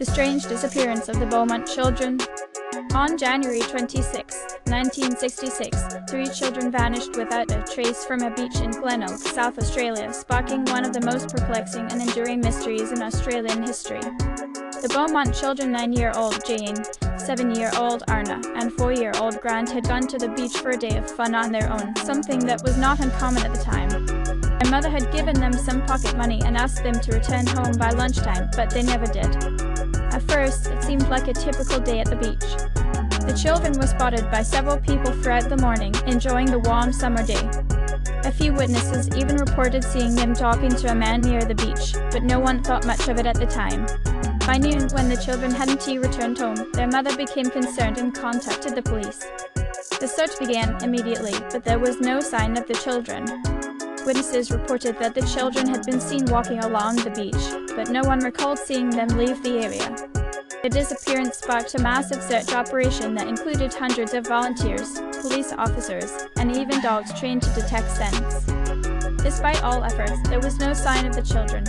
The strange disappearance of the Beaumont children. On January 26, 1966, 3 children vanished without a trace from a beach in Glenelg, South Australia, sparking one of the most perplexing and enduring mysteries in Australian history. The Beaumont children, 9-year-old Jane, 7-year-old Arna, and 4-year-old Grant, had gone to the beach for a day of fun on their own, something that was not uncommon at the time. Their mother had given them some pocket money and asked them to return home by lunchtime, but they never did. At first, it seemed like a typical day at the beach. The children were spotted by several people throughout the morning, enjoying the warm summer day. A few witnesses even reported seeing them talking to a man near the beach, but no one thought much of it at the time. By noon, when the children hadn't returned home, their mother became concerned and contacted the police. The search began immediately, but there was no sign of the children. Witnesses reported that the children had been seen walking along the beach, but no one recalled seeing them leave the area. The disappearance sparked a massive search operation that included hundreds of volunteers, police officers, and even dogs trained to detect scents. Despite all efforts, there was no sign of the children.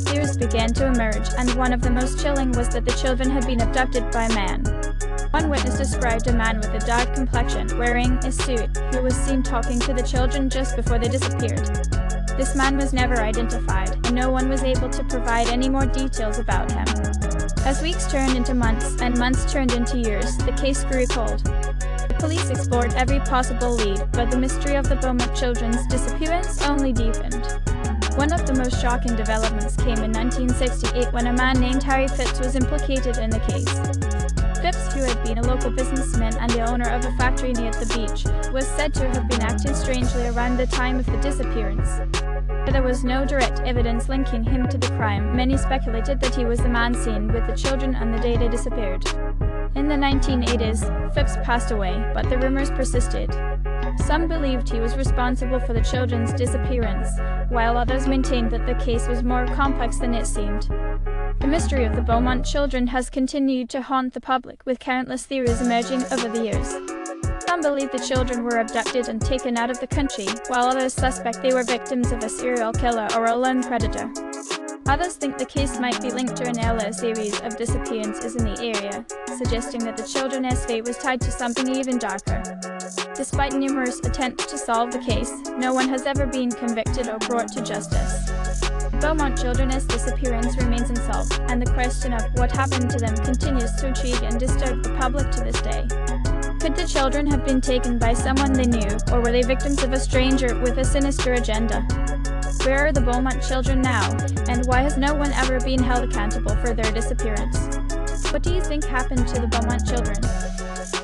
Theories began to emerge, and one of the most chilling was that the children had been abducted by a man. One witness described a man with a dark complexion, wearing a suit, who was seen talking to the children just before they disappeared. This man was never identified, and no one was able to provide any more details about him. As weeks turned into months, and months turned into years, the case grew cold. The police explored every possible lead, but the mystery of the Beaumont children's disappearance only deepened. One of the most shocking developments came in 1968 when a man named Harry Phipps was implicated in the case. Phipps, who had been a local businessman and the owner of a factory near the beach, was said to have been acting strangely around the time of the disappearance. But there was no direct evidence linking him to the crime. Many speculated that he was the man seen with the children on the day they disappeared. In the 1980s, Phipps passed away, but the rumors persisted. Some believed he was responsible for the children's disappearance, while others maintained that the case was more complex than it seemed. The mystery of the Beaumont children has continued to haunt the public, with countless theories emerging over the years. Some believe the children were abducted and taken out of the country, while others suspect they were victims of a serial killer or a lone predator. Others think the case might be linked to an earlier series of disappearances in the area, suggesting that the children's fate was tied to something even darker. Despite numerous attempts to solve the case, no one has ever been convicted or brought to justice. Beaumont children's disappearance remains unsolved, and the question of what happened to them continues to intrigue and disturb the public to this day. Could the children have been taken by someone they knew, or were they victims of a stranger with a sinister agenda? Where are the Beaumont children now, and why has no one ever been held accountable for their disappearance? What do you think happened to the Beaumont children?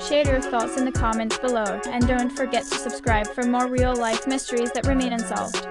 Share your thoughts in the comments below, and don't forget to subscribe for more real-life mysteries that remain unsolved.